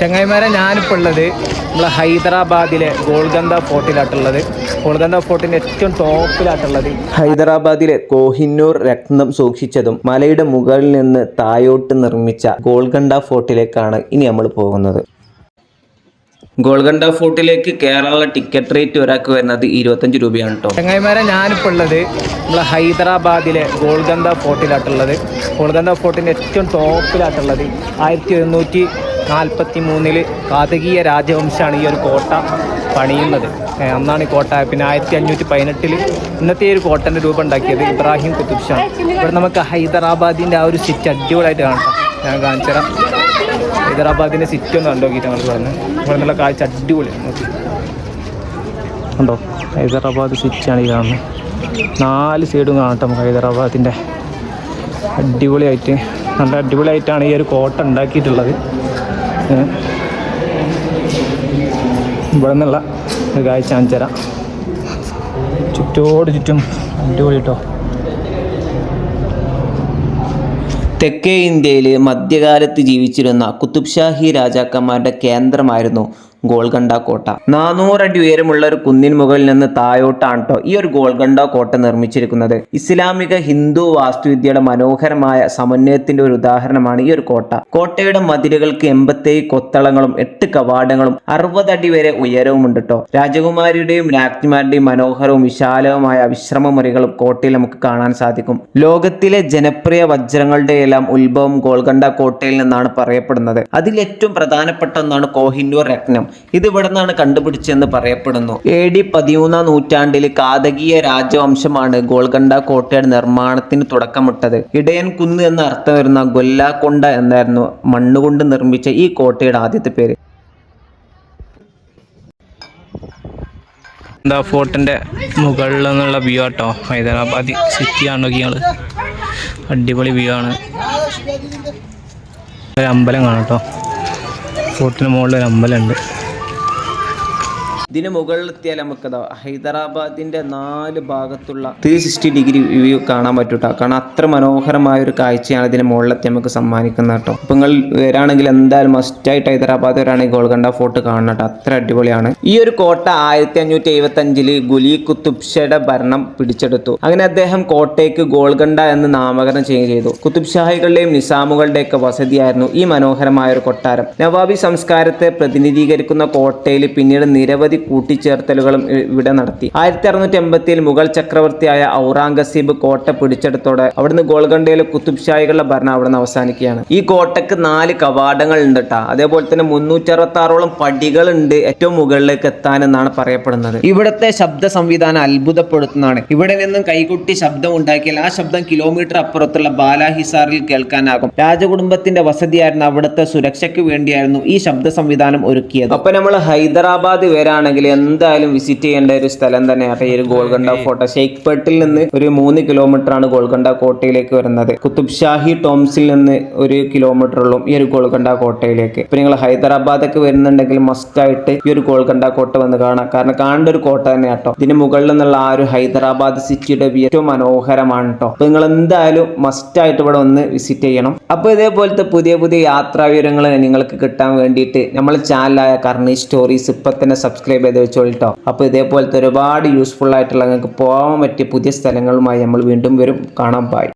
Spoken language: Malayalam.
ചങ്ങായിമാരെ ഞാനിപ്പോൾ ഉള്ളത് നമ്മളെ ഹൈദരാബാദിലെ ഗോൾഗന്ദ ഫോർട്ടിലാട്ടുള്ളത്. ഗോൾഗന്ദ ഫോർട്ടിൻ്റെ ഏറ്റവും ടോപ്പിലാട്ടുള്ളത് ഹൈദരാബാദിലെ കോഹിന്നൂർ രത്നം സൂക്ഷിച്ചതും മലയുടെ മുകളിൽ നിന്ന് താഴോട്ട് നിർമ്മിച്ച ഗോൾഗണ്ട ഫോർട്ടിലേക്കാണ് ഇനി നമ്മൾ പോകുന്നത്. ഗോൾഗണ്ട ഫോർട്ടിലേക്ക് കേരള ടിക്കറ്റ് റേറ്റ് ഒരാൾക്ക് വരുന്നത് 25 രൂപയാണ് കേട്ടോ. ചങ്ങായിമാരെ ഞാനിപ്പോൾ ഉള്ളത് നമ്മളെ ഹൈദരാബാദിലെ ഗോൾഗന്ദ ഫോർട്ടിലാട്ടുള്ളത്. ഗോൾഗന്ദ ഫോർട്ടിൻ്റെ ഏറ്റവും ടോപ്പിലാട്ടുള്ളത് 1743 കാതകീയ രാജവംശമാണ് ഈ ഒരു കോട്ട പണിയുന്നത്. അന്നാണ് ഈ കോട്ട. പിന്നെ 1518 ഇന്നത്തെ ഈ ഒരു കോട്ടൻ്റെ രൂപം ഉണ്ടാക്കിയത് ഇബ്രാഹിം കുത്തുബ് ഷാ. ഇവിടെ നമുക്ക് ഹൈദരാബാദിൻ്റെ ആ ഒരു സിറ്റ് അടിപൊളിയായിട്ട് കാണാം. ഞാൻ കാണിച്ചു തരാം. ഹൈദരാബാദിൻ്റെ സിറ്റ് ഒന്ന് കണ്ടുനോക്കിയിട്ട് ഞങ്ങൾ ഇവിടെ നിന്നുള്ള കാഴ്ച അടിപൊളിയാണ്. നോക്കി ഉണ്ടോ, ഹൈദരാബാദ് സിറ്റാണ് ഈ കാണുന്നത്. 4 സൈഡും കാണട്ടെ നമുക്ക് ഹൈദരാബാദിൻ്റെ. നല്ല അടിപൊളിയായിട്ടാണ് ഈ ഒരു കോട്ട ഉണ്ടാക്കിയിട്ടുള്ളത്. ഇവിടെ നിന്നുള്ള ഒരു കാഴ്ച കാണിച്ചു തരാം. ചുറ്റും അടിപൊളി കേട്ടോ. തെക്കേ ഇന്ത്യയിൽ മധ്യകാലത്ത് ജീവിച്ചിരുന്ന കുത്തുബ് ഷാഹി രാജാക്കന്മാരുടെ കേന്ദ്രമായിരുന്നു ഗോൾഗണ്ട കോട്ട. 400 അടി ഉയരമുള്ള ഒരു കുന്നിൻ മുകളിൽ നിന്ന് താഴോട്ടാണ് കേട്ടോ ഈ ഒരു ഗോൾഗണ്ട കോട്ട നിർമ്മിച്ചിരിക്കുന്നത്. ഇസ്ലാമിക ഹിന്ദു വാസ്തുവിദ്യയുടെ മനോഹരമായ സമന്വയത്തിന്റെ ഒരു ഉദാഹരണമാണ് ഈ ഒരു കോട്ട. കോട്ടയുടെ മതിലുകൾക്ക് 87 കൊത്തളങ്ങളും 8 കവാടങ്ങളും 60 അടി വരെ ഉയരവും ഉണ്ട് കേട്ടോ. രാജകുമാരിയുടെയും രാജ്ഞിമാരുടെയും മനോഹരവും വിശാലവുമായ വിശ്രമ മുറികളും കോട്ടയിൽ നമുക്ക് കാണാൻ സാധിക്കും. ലോകത്തിലെ ജനപ്രിയ വജ്രങ്ങളുടെ എല്ലാം ഉത്ഭവം ഗോൾഗണ്ട കോട്ടയിൽ നിന്നാണ് പറയപ്പെടുന്നത്. അതിൽ ഏറ്റവും പ്രധാനപ്പെട്ട ഒന്നാണ് കോഹിന്നൂർ രത്നം. ഇത് ഇവിടെ നിന്നാണ് കണ്ടുപിടിച്ചെന്ന് പറയപ്പെടുന്നു. AD 13-ാം നൂറ്റാണ്ടിൽ കാതകീയ രാജവംശമാണ് ഗോൾഗണ്ട കോട്ടയുടെ നിർമ്മാണത്തിന് തുടക്കമിട്ടത്. ഇടയൻ കുന്ന് എന്ന അർത്ഥം വരുന്ന ഗൊല്ലാക്കൊണ്ട എന്നായിരുന്നു മണ്ണുകൊണ്ട് നിർമ്മിച്ച ഈ കോട്ടയുടെ ആദ്യത്തെ പേര്. എന്താ ഫോർട്ടിൻ്റെ മുകളിൽ നിന്നുള്ള വ്യൂ ആട്ടോ. ഹൈദരാബാദ് സിറ്റി ആണോ ഇയാള്. അടിപൊളി വ്യൂ ആണ്. ഒരു അമ്പലം കാണാം കേട്ടോ. ഫോർട്ടിന് മുകളിൽ ഒരു അമ്പലമുണ്ട്. ഇതിന് മുകളിലെത്തിയാൽ നമുക്കതാ ഹൈദരാബാദിന്റെ 4 ഭാഗത്തുള്ള 360 ഡിഗ്രി വ്യൂ കാണാൻ പറ്റൂട്ടോ. കാരണം അത്ര മനോഹരമായ ഒരു കാഴ്ചയാണ് ഇതിന് മുകളിലെത്തി നമുക്ക് സമ്മാനിക്കുന്നത് കേട്ടോ. അപ്പൊ നിങ്ങൾ വരാണെങ്കിൽ എന്തായാലും മസ്റ്റായിട്ട് ഹൈദരാബാദ് വരാണെങ്കിൽ ഗോൾഗണ്ട ഫോർട്ട് കാണണം കേട്ടോ. അത്ര അടിപൊളിയാണ്. ഈ ഒരു കോട്ട 1575 ഗുലി കുത്തുബ് ഷായുടെ ഭരണം പിടിച്ചെടുത്തു. അങ്ങനെ അദ്ദേഹം കോട്ടയ്ക്ക് ഗോൾഗണ്ട എന്ന് നാമകരണം ചെയ്തു. കുത്തുബ് ഷാഹികളുടെയും നിസാമുകളുടെയൊക്കെ വസതിയായിരുന്നു ഈ മനോഹരമായ ഒരു കൊട്ടാരം. നവാബി സംസ്കാരത്തെ പ്രതിനിധീകരിക്കുന്ന കോട്ടയിൽ പിന്നീട് നിരവധി കൂട്ടിച്ചേർത്തലുകളും ഇവിടെ നടത്തി. 1680 മുഗൾ ചക്രവർത്തിയായ ഔറംഗസീബ് കോട്ട പിടിച്ചെടുത്തോടെ അവിടുന്ന് ഗോൾഗണ്ടയിലെ കുത്തുബ് ഷാഹികളുടെ ഭരണം അവിടുന്ന് അവസാനിക്കുകയാണ്. ഈ കോട്ടയ്ക്ക് 4 കവാടങ്ങൾ ഉണ്ട് കേട്ടോ. അതേപോലെ തന്നെ 366ഓളം പടികളുണ്ട് ഏറ്റവും മുകളിലേക്ക് എത്താനെന്നാണ് പറയപ്പെടുന്നത്. ഇവിടുത്തെ ശബ്ദ സംവിധാനം അത്ഭുതപ്പെടുത്തുന്നതാണ്. ഇവിടെ നിന്നും കൈകൊട്ടി ശബ്ദം ഉണ്ടാക്കിയാൽ ആ ശബ്ദം കിലോമീറ്റർ അപ്പുറത്തുള്ള ബാലാഹിസാറിൽ കേൾക്കാനാകും. രാജകുടുംബത്തിന്റെ വസതിയായിരുന്നു. അവിടുത്തെ സുരക്ഷയ്ക്ക് വേണ്ടിയായിരുന്നു ഈ ശബ്ദ സംവിധാനം ഒരുക്കിയത്. അപ്പൊ നമ്മൾ ഹൈദരാബാദ് വരാണെങ്കിൽ എന്തായാലും വിസിറ്റ് ചെയ്യേണ്ട ഒരു സ്ഥലം തന്നെയാണ് ഈ ഒരു ഗോൾഗണ്ട കോട്ട. ഷെയ്ഖ്പേട്ടിൽ നിന്ന് ഒരു 3 കിലോമീറ്റർ ആണ് ഗോൾഗണ്ട കോട്ടയിലേക്ക് വരുന്നത്. കുത്തുബ് ഷാഹി ടോംസിൽ നിന്ന് 1 കിലോമീറ്റർ ഉള്ളൂ ഈ ഒരു ഗോൾഗണ്ട കോട്ടയിലേക്ക്. ഇപ്പൊ നിങ്ങൾ ഹൈദരാബാദൊക്കെ വരുന്നുണ്ടെങ്കിൽ മസ്റ്റ് ആയിട്ട് ഈ ഒരു ഗോൾഗണ്ട കോട്ട വന്ന് കാണാം. കാരണം കാണേണ്ട ഒരു കോട്ട തന്നെ കേട്ടോ. ഇതിന് മുകളിൽ നിന്നുള്ള ആ ഒരു ഹൈദരാബാദ് സിറ്റിയുടെ ഏറ്റവും മനോഹരമാണ് കേട്ടോ. അപ്പൊ നിങ്ങൾ എന്തായാലും മസ്റ്റ് ആയിട്ട് ഇവിടെ ഒന്ന് വിസിറ്റ് ചെയ്യണം. അപ്പൊ ഇതേപോലത്തെ പുതിയ യാത്രാ വിവരങ്ങൾ നിങ്ങൾക്ക് കിട്ടാൻ വേണ്ടിയിട്ട് നമ്മളെ ചാനലായ കർണി സ്റ്റോറീസ് ഇപ്പൊ തന്നെ സബ്സ്ക്രൈബ് ചെയ്ത് വെച്ചോളിട്ടോ. അപ്പോൾ ഇതേപോലത്തെ ഒരുപാട് യൂസ്ഫുൾ ആയിട്ടുള്ള നിങ്ങൾക്ക് പോകാൻ പറ്റിയ പുതിയ സ്ഥലങ്ങളുമായി നമ്മൾ വീണ്ടും വരും. കാണാം. ബൈ.